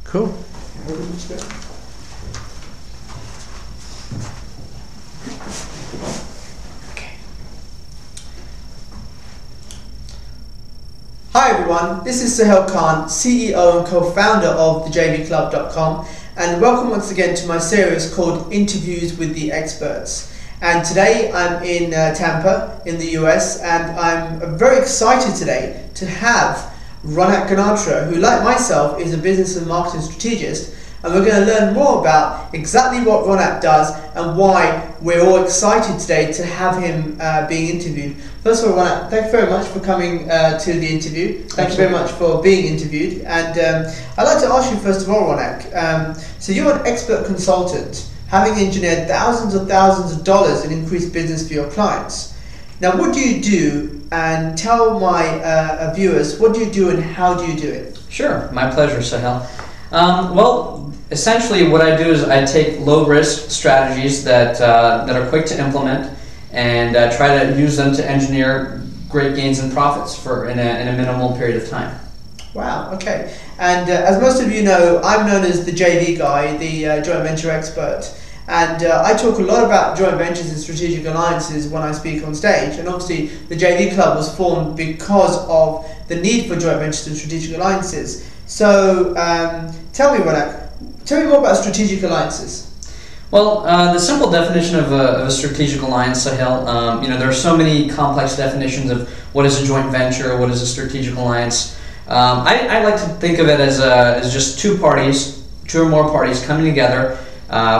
Cool. Hi everyone, this is Sohail Khan, CEO and co-founder of thejvclub.com, and welcome once again to my series called Interviews with the Experts. And today I'm in Tampa in the US, and I'm very excited today to have Ronak, who like myself is a business and marketing strategist, and we're going to learn more about exactly what Ronak does and why we're all excited today to have him being interviewed. First of all, Ronak, thank you very much for coming to the interview. Thank you very much for being interviewed. And I'd like to ask you first of all, Ronak, so you're an expert consultant, having engineered thousands of dollars in increased business for your clients. Now, what do you do? And tell my viewers, what do you do and how do you do it? Sure, my pleasure, Sohail. Well, essentially what I do is I take low-risk strategies that are quick to implement and try to use them to engineer great gains and profits in a minimal period of time. Wow, okay. And as most of you know, I'm known as the JV guy, the joint venture expert. And I talk a lot about joint ventures and strategic alliances when I speak on stage. And obviously, the JV Club was formed because of the need for joint ventures and strategic alliances. So, tell me, Ronak, tell me more about strategic alliances. Well, the simple definition of a strategic alliance, Sohail, there are so many complex definitions of what is a joint venture, what is a strategic alliance. I like to think of it as just two or more parties coming together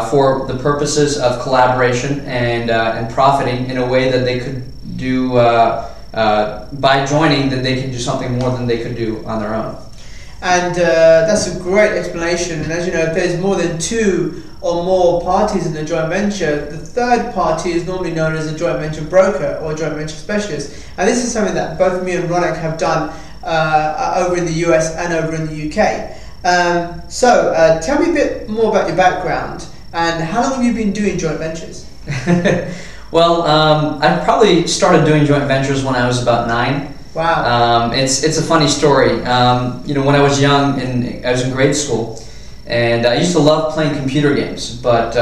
for the purposes of collaboration and profiting in a way that they could do by joining, that they could do something more than they could do on their own. And that's a great explanation. And as you know, if there's more than two or more parties in a joint venture, the third party is normally known as a joint venture broker or joint venture specialist. And this is something that both me and Ronak have done over in the US and over in the UK. So tell me a bit more about your background and how long have you been doing joint ventures? Well, I probably started doing joint ventures when I was about 9. Wow. It's a funny story. When I was young and I was in grade school, and I used to love playing computer games, but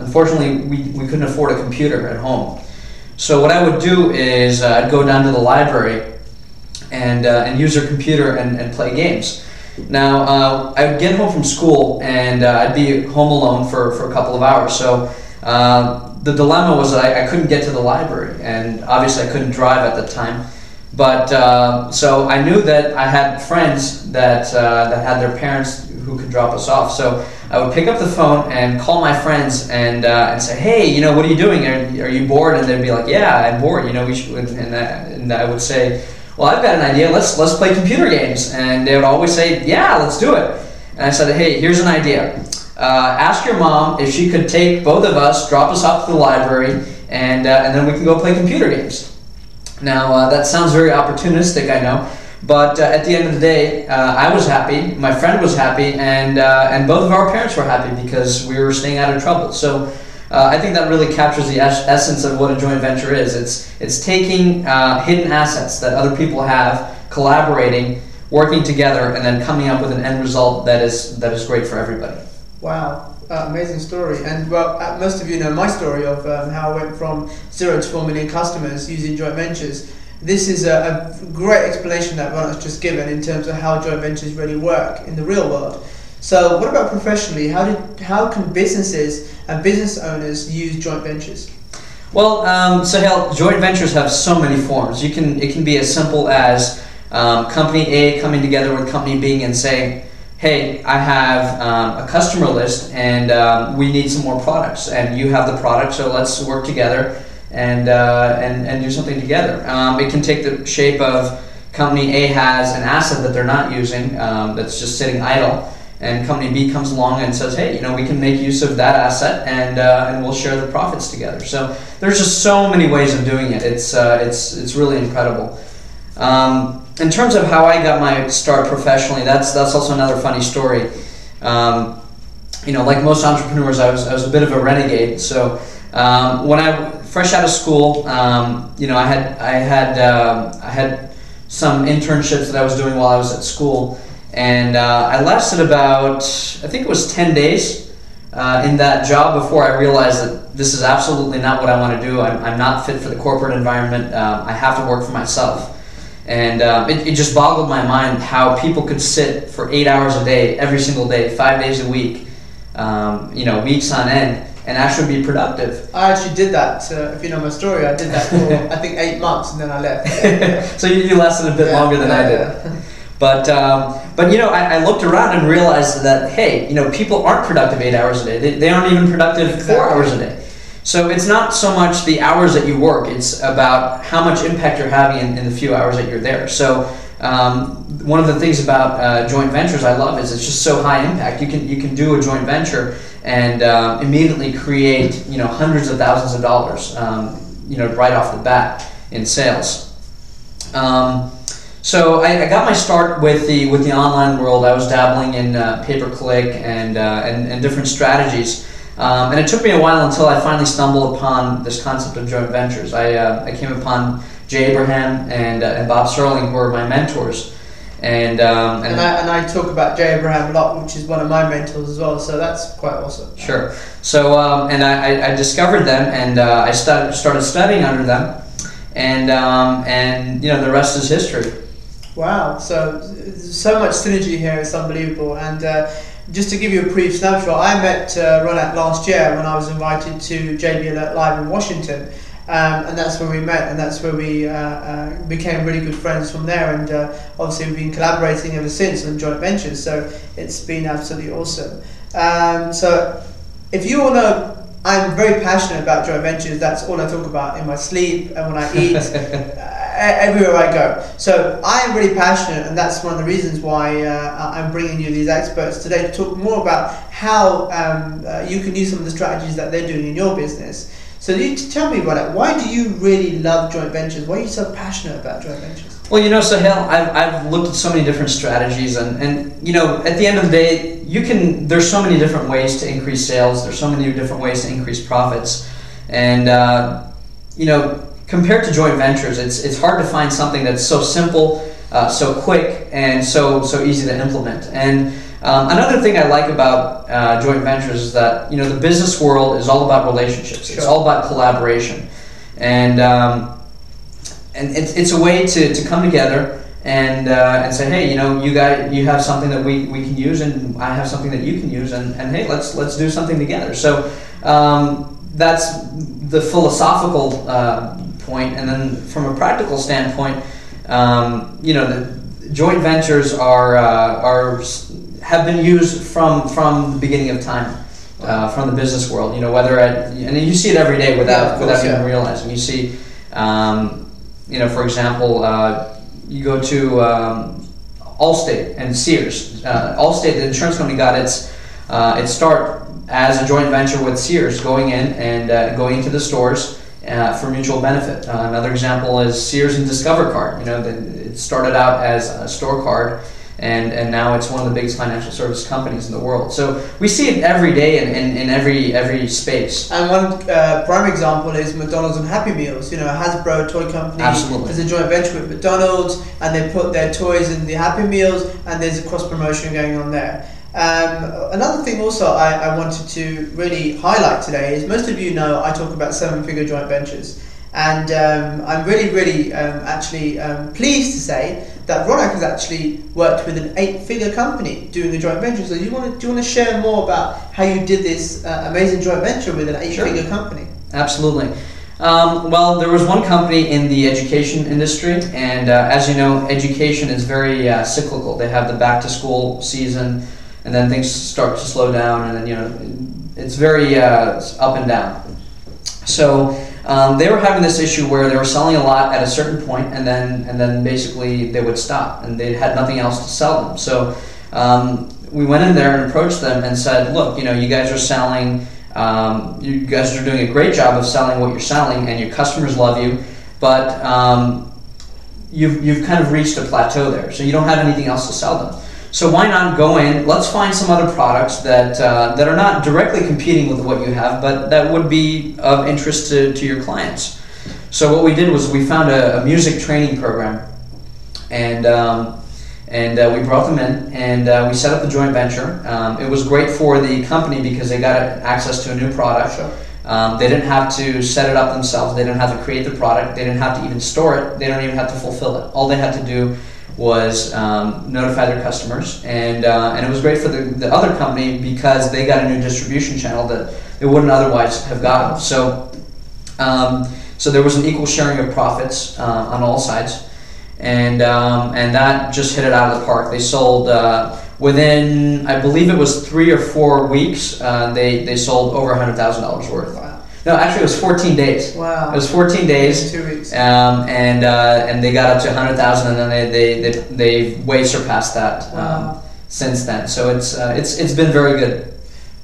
unfortunately we couldn't afford a computer at home. So what I would do is I'd go down to the library and use their computer and play games. Now, I would get home from school and I'd be home alone for a couple of hours. So the dilemma was that I couldn't get to the library, and obviously I couldn't drive at the time. But so I knew that I had friends that had their parents who could drop us off. So I would pick up the phone and call my friends and say, hey, what are you doing? Are you bored? And they'd be like, yeah, I'm bored. We should. And I would say, well, I've got an idea. Let's play computer games. And they would always say, yeah, let's do it. And I said, hey, here's an idea. Ask your mom if she could take both of us, drop us off to the library, and then we can go play computer games. Now, that sounds very opportunistic, I know, but at the end of the day, I was happy, my friend was happy, and both of our parents were happy because we were staying out of trouble. So I think that really captures the essence of what a joint venture is. It's taking hidden assets that other people have, collaborating, working together, and then coming up with an end result that is great for everybody. Wow. Amazing story. And well, most of you know my story of how I went from 0 to 4 million customers using joint ventures. This is a great explanation that Ronak's just given in terms of how joint ventures really work in the real world. So what about professionally? How can businesses and business owners use joint ventures? Well, Sohail, joint ventures have so many forms. It can be as simple as company A coming together with company B and saying, hey, I have a customer list and we need some more products, and you have the product, so let's work together and do something together. It can take the shape of company A has an asset that they're not using that's just sitting idle, and company B comes along and says, hey, we can make use of that asset and we'll share the profits together. So there's just so many ways of doing it. It's really incredible. In terms of how I got my start professionally, that's also another funny story. Like most entrepreneurs, I was a bit of a renegade. So when I fresh out of school, I had some internships that I was doing while I was at school, And I lasted about, I think it was 10 days in that job before I realized that this is absolutely not what I want to do. I'm not fit for the corporate environment. I have to work for myself. And it just boggled my mind how people could sit for 8 hours a day, every single day, 5 days a week, weeks on end, and actually be productive. I actually did that. If you know my story, I did that for I think 8 months, and then I left. So you lasted a bit longer than I did. Yeah. But I looked around and realized that, hey, people aren't productive 8 hours a day. They aren't even productive 4 hours a day. So it's not so much the hours that you work, it's about how much impact you're having in the few hours that you're there. So one of the things about joint ventures I love is it's just so high impact. You can do a joint venture and immediately create hundreds of thousands of dollars right off the bat in sales. So I got my start with the online world. I was dabbling in pay-per-click and different strategies. And it took me a while until I finally stumbled upon this concept of joint ventures. I came upon Jay Abraham and Bob Serling, who were my mentors. And I talk about Jay Abraham a lot, which is one of my mentors as well. So that's quite awesome. Sure. So I discovered them, and I started studying under them, and the rest is history. Wow. So much synergy here. It's unbelievable. And just to give you a brief snapshot, I met Ronak last year when I was invited to JB Alert Live in Washington, and that's where we met, and that's where we became really good friends from there, and obviously we've been collaborating ever since on joint ventures, so it's been absolutely awesome. So if you all know, I'm very passionate about joint ventures. That's all I talk about in my sleep and when I eat. Everywhere I go. So I am really passionate, and that's one of the reasons why I'm bringing you these experts today to talk more about how you can use some of the strategies that they're doing in your business. So you tell me about it. Why do you really love joint ventures? Why are you so passionate about joint ventures? Well, Sohail, I've looked at so many different strategies, and at the end of the day, there's so many different ways to increase sales. There's so many different ways to increase profits, and compared to joint ventures, it's hard to find something that's so simple, so quick, and so easy to implement. And another thing I like about joint ventures is that the business world is all about relationships. Sure. It's all about collaboration, and it's a way to come together and say, hey, you have something that we can use, and I have something that you can use, and hey, let's do something together. So that's the philosophical point, and then from a practical standpoint, the joint ventures have been used from the beginning of time, from the business world. And you see it every day without even realizing. You see, for example, you go to Allstate and Sears. Allstate, the insurance company, got its start as a joint venture with Sears, going in and going into the stores for mutual benefit. Another example is Sears and Discover Card. It started out as a store card, and now it's one of the biggest financial service companies in the world. So we see it every day in every space. And one prime example is McDonald's and Happy Meals. Hasbro toy company has a joint venture with McDonald's, and they put their toys in the Happy Meals, and there's a cross promotion going on there. Another thing also I wanted to really highlight today is, most of you know I talk about 7-figure joint ventures, and I'm really pleased to say that Ronak has actually worked with an 8-figure company doing a joint venture. So do you want to share more about how you did this amazing joint venture with an 8-figure Sure. company? Absolutely. Well, there was one company in the education industry, and as you know, education is very cyclical. They have the back-to-school season, and then things start to slow down, and then it's very up and down. So they were having this issue where they were selling a lot at a certain point, and then basically they would stop, and they had nothing else to sell them. So we went in there and approached them and said, look, you guys are selling. You guys are doing a great job of selling what you're selling, and your customers love you, but you've kind of reached a plateau there, so you don't have anything else to sell them. So why not go in? Let's find some other products that are not directly competing with what you have, but that would be of interest to your clients. So what we did was we found a music training program, and and we brought them in, and we set up the joint venture. It was great for the company because they got access to a new product. Sure. They didn't have to set it up themselves. They didn't have to create the product. They didn't have to even store it. They don't even have to fulfill it. All they had to do was notify their customers, and it was great for the other company because they got a new distribution channel that they wouldn't otherwise have gotten. So there was an equal sharing of profits on all sides, and that just hit it out of the park. They sold within, I believe it was 3 or 4 weeks. They sold over $100,000 worth. Wow. No, actually, it was 14 days. Wow. It was 14 days. 2 weeks. And they got up to 100,000, and then they way surpassed that since then. So it's been very good.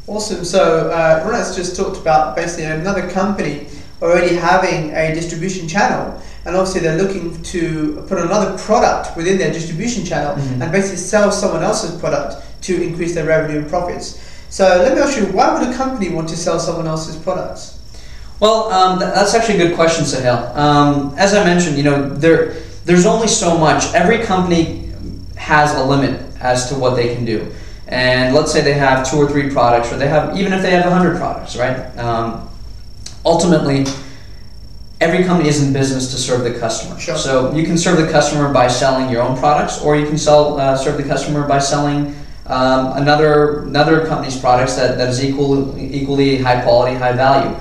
Awesome. So Ronak's just talked about basically another company already having a distribution channel, and obviously they're looking to put another product within their distribution channel and basically sell someone else's product to increase their revenue and profits. So let me ask you, why would a company want to sell someone else's products? Well, that's actually a good question, Sohail. As I mentioned, there's only so much. Every company has a limit as to what they can do. And let's say they have 2 or 3 products, or even if they have 100 products, right? Ultimately, every company is in business to serve the customer. Sure. So you can serve the customer by selling your own products, or you can serve the customer by selling another company's products that is equally high quality, high value.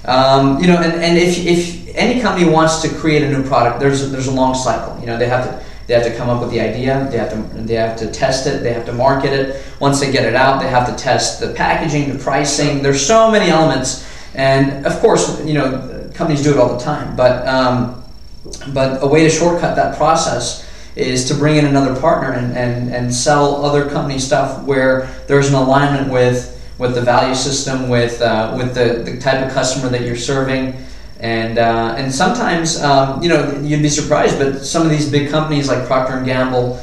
And if any company wants to create a new product, there's a long cycle. They have to come up with the idea. They have to test it. They have to market it. Once they get it out, they have to test the packaging, the pricing. There's so many elements, and of course, companies do it all the time. But a way to shortcut that process is to bring in another partner and sell other company stuff where there's an alignment with the value system, with the type of customer that you're serving, and sometimes you'd be surprised, but some of these big companies like Procter and Gamble,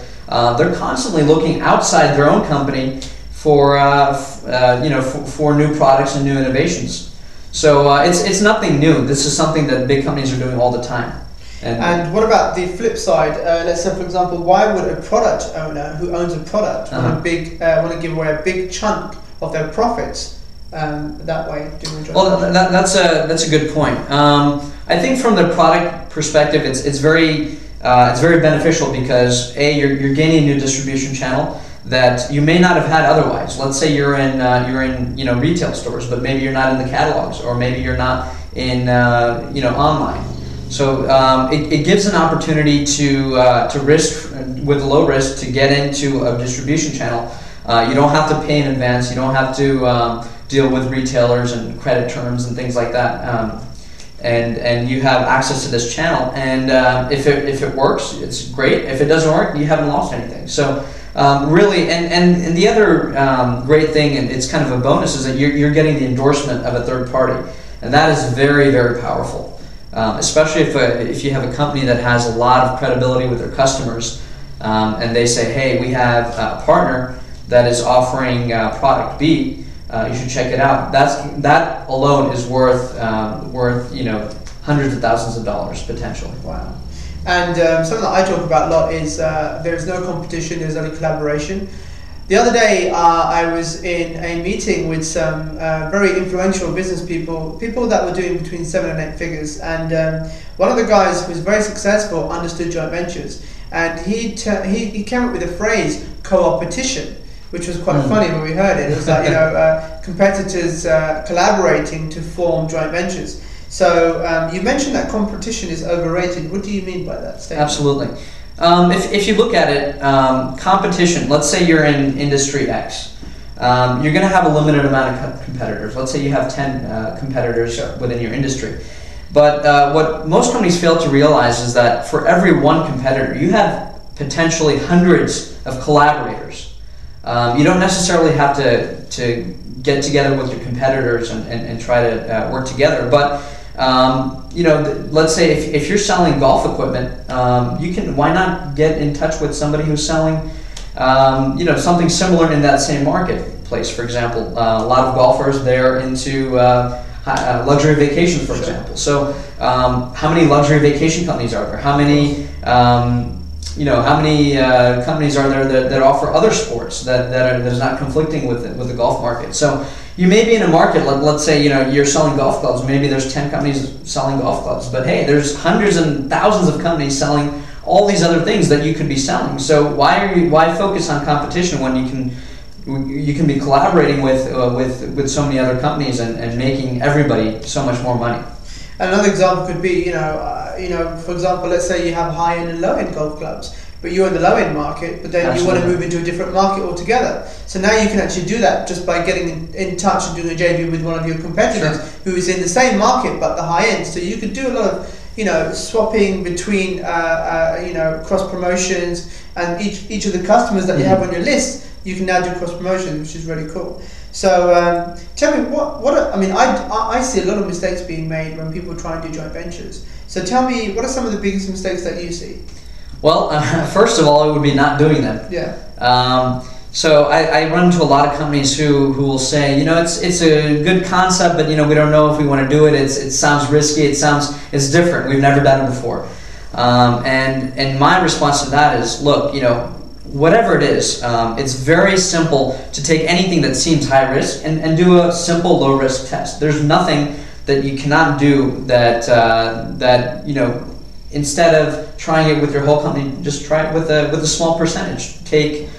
they're constantly looking outside their own company for new products and new innovations. So it's nothing new. This is something that big companies are doing all the time. And what about the flip side? Let's say, for example, why would a product owner who owns a product want to give away a big chunk of their profits that way? Well, that's a good point. I think from the product perspective, it's very beneficial because you're gaining a new distribution channel that you may not have had otherwise. Let's say you're in retail stores, but maybe you're not in the catalogs, or maybe you're not in online. So it gives an opportunity to risk with low risk to get into a distribution channel. You don't have to pay in advance. You don't have to deal with retailers and credit terms and things like that. And you have access to this channel. And if it works, it's great. If it doesn't work, you haven't lost anything. So really, and the other great thing, and it's kind of a bonus, is that you're getting the endorsement of a third party, and that is very, very powerful. Especially if you have a company that has a lot of credibility with their customers, and they say, hey, we have a partner that is offering product B, you should check it out. That alone is worth hundreds of thousands of dollars potentially. Wow. And something that I talk about a lot is there's no competition, there's only collaboration. The other day I was in a meeting with some very influential business people that were doing between 7 and 8 figures, and one of the guys who was very successful understood joint ventures, and he came up with a phrase, co-opetition, which was quite funny when we heard it. It was like competitors collaborating to form joint ventures. So you mentioned that competition is overrated. What do you mean by that statement? Absolutely. If you look at it, competition, let's say you're in industry X, you're going to have a limited amount of competitors. Let's say you have 10 competitors within your industry. But what most companies fail to realize is that for every one competitor, you have potentially hundreds of collaborators. You don't necessarily have to get together with your competitors and try to work together, but let's say if you're selling golf equipment, why not get in touch with somebody who's selling, something similar in that same marketplace. For example, a lot of golfers, they're into luxury vacations, for example. So how many luxury vacation companies are there? How many how many companies are there that offer other sports that is not conflicting with the golf market? So you may be in a market, let's say, you're selling golf clubs. Maybe there's 10 companies selling golf clubs, but hey, there's hundreds and thousands of companies selling all these other things that you could be selling. So why focus on competition when you can be collaborating with so many other companies and making everybody so much more money? Another example could be, for example, let's say you have high-end and low-end golf clubs, but you're in the low-end market, but then you want to move into a different market altogether. So now you can actually do that just by getting in touch and doing a JV with one of your competitors who is in the same market but the high-end. So you could do a lot of, swapping between, cross promotions, and each of the customers that you have on your list, you can now do cross promotions, which is really cool. So tell me, I see a lot of mistakes being made when people try and do joint ventures. So tell me, what are some of the biggest mistakes that you see? Well, first of all, it would be not doing them. Yeah. So I run into a lot of companies who will say, it's a good concept, but we don't know if we want to do it. It sounds risky. It's different. We've never done it before. And my response to that is, look, whatever it is, it's very simple to take anything that seems high risk and do a simple low risk test. There's nothing that you cannot do that instead of trying it with your whole company, just try it with a small percentage. Take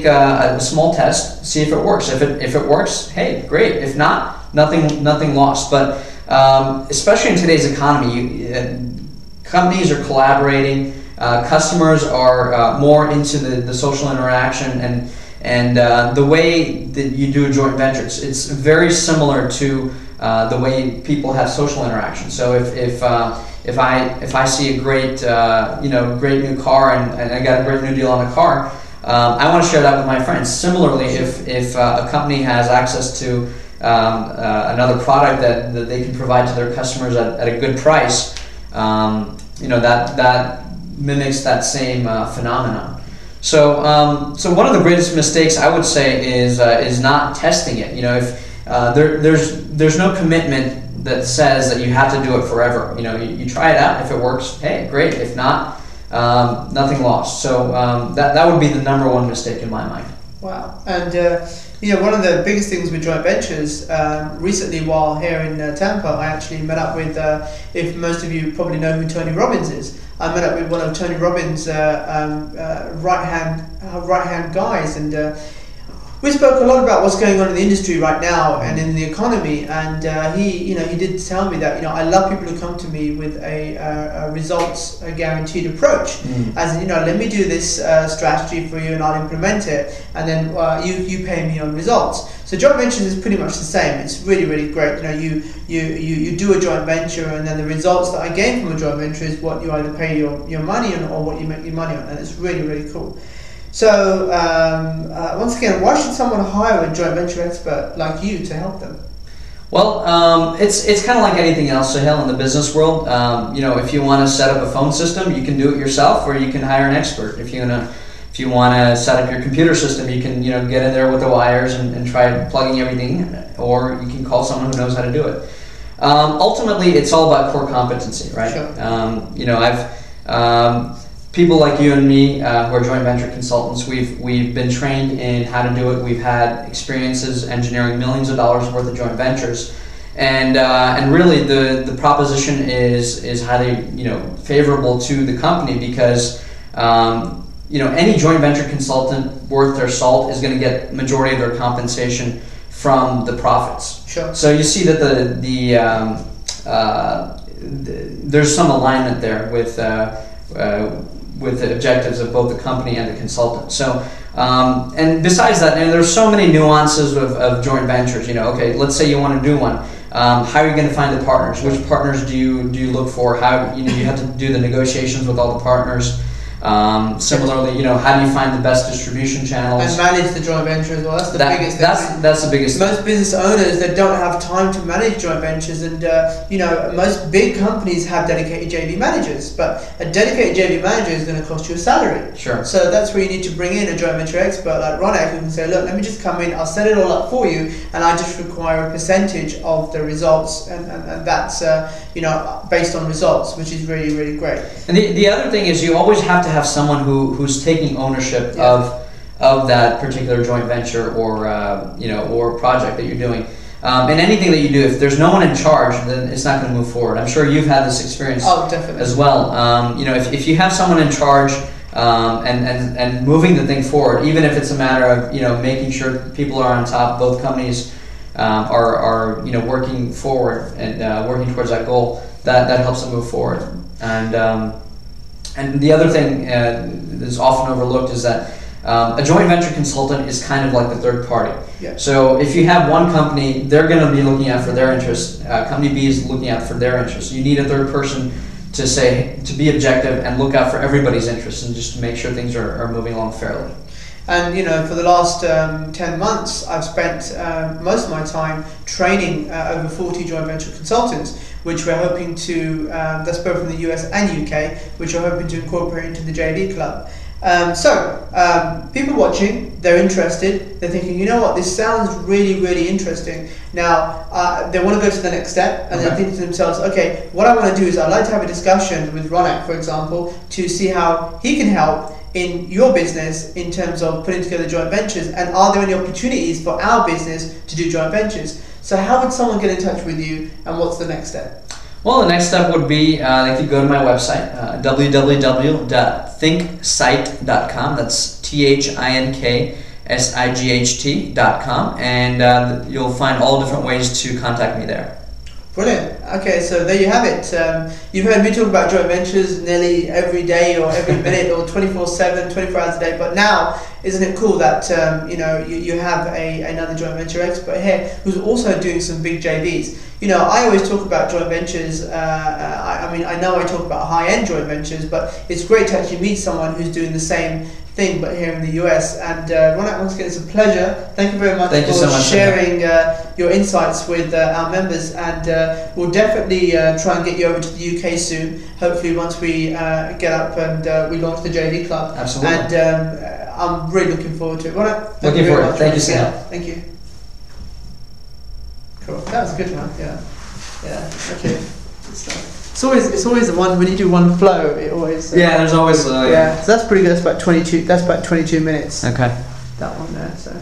a small test, see if it works. If it works, hey, great. If not, nothing lost. But especially in today's economy, companies are collaborating. Customers are more into the social interaction, and the way that you do a joint venture, it's very similar to the way people have social interaction. So if I see a great great new car and I got a great new deal on a car, I want to share that with my friends. Similarly, if a company has access to another product that they can provide to their customers at a good price, that mimics that same phenomenon. So one of the greatest mistakes I would say is not testing it. If there's no commitment that says that you have to do it forever. You try it out. If it works, hey, great. If not, nothing lost. So that would be the number one mistake in my mind. Wow. And one of the biggest things with joint ventures, recently while here in Tampa, I actually met up with, if most of you probably know who Tony Robbins is, I met up with one of Tony Robbins' right hand guys, and we spoke a lot about what's going on in the industry right now and in the economy. And he did tell me that I love people who come to me with a results guaranteed approach, as in, let me do this strategy for you and I'll implement it, and then you pay me on results. So joint ventures is pretty much the same. It's really, really great. You do a joint venture, and then the results that I gain from a joint venture is what you either pay your money on or what you make your money on, and it's really, really cool. So once again, why should someone hire a joint venture expert like you to help them? Well, it's kind of like anything else, Sohail, in the business world. If you want to set up a phone system, you can do it yourself, or you can hire an expert. If you want to set up your computer system, you can get in there with the wires and try plugging everything in, or you can call someone who knows how to do it. Ultimately, it's all about core competency, right? Sure. I've people like you and me who are joint venture consultants, we've been trained in how to do it. We've had experiences engineering millions of dollars worth of joint ventures, and really the proposition is highly favorable to the company, because any joint venture consultant worth their salt is going to get majority of their compensation from the profits. Sure. So you see that there's some alignment there with the objectives of both the company and the consultant. So, and besides that, there's so many nuances of joint ventures. Okay, let's say you want to do one. How are you going to find the partners? Which partners do you look for? How you have to do the negotiations with all the partners. Similarly, how do you find the best distribution channels? And manage the joint venture as well. That's the biggest thing. That's the biggest thing. Most business owners, they don't have time to manage joint ventures, and most big companies have dedicated JV managers, but a dedicated JV manager is going to cost you a salary. Sure. So that's where you need to bring in a joint venture expert like Ronak, who can say, look, let me just come in, I'll set it all up for you, and I just require a percentage of the results, and that's based on results, which is really, really great. And the other thing is you always have to have someone who's taking ownership of that particular joint venture or project that you're doing. And anything that you do, if there's no one in charge, then it's not going to move forward. I'm sure you've had this experience as well. If you have someone in charge and moving the thing forward, even if it's a matter of making sure people are on top, both companies are working forward and working towards that goal, that helps them move forward. And the other thing that's often overlooked is that a joint venture consultant is kind of like the third party. Yeah. So if you have one company, they're going to be looking out for their interests. Company B is looking out for their interests. You need a third person to be objective and look out for everybody's interests and just to make sure things are moving along fairly. And for the last 10 months, I've spent most of my time training over 40 joint venture consultants, which we're hoping to, that's both from the US and UK, which we're hoping to incorporate into the JV Club. People watching, they're interested, they're thinking, you know what, this sounds really, really interesting. Now, they want to go to the next step, and they're thinking to themselves, okay, what I want to do is I'd like to have a discussion with Ronak, for example, to see how he can help in your business in terms of putting together joint ventures, and are there any opportunities for our business to do joint ventures? So how would someone get in touch with you, and what's the next step? Well, the next step would be they could go to my website, www.thinksight.com. That's THINKSIGHT.com, and you'll find all different ways to contact me there. Brilliant. Okay, so there you have it. You've heard me talk about joint ventures nearly every day or every minute or 24/7, 24 hours a day. But now, isn't it cool that you have another joint venture expert here who's also doing some big JVs? I always talk about joint ventures. I know I talk about high-end joint ventures, but it's great to actually meet someone who's doing the same thing, but here in the US. And Ronak, once again, it's a pleasure. Thank you very much for sharing your insights with our members, and we'll definitely try and get you over to the UK soon, hopefully once we get up and we launch the JV Club. Absolutely. And I'm really looking forward to it. Ronak, thank you very much. Thank you, Sohail. Thank you. Cool. That was a good one. Yeah. Okay. It's always the one when you do one flow. It always. There's always. So that's pretty good. That's about 22. That's about 22 minutes. Okay. That one there. So.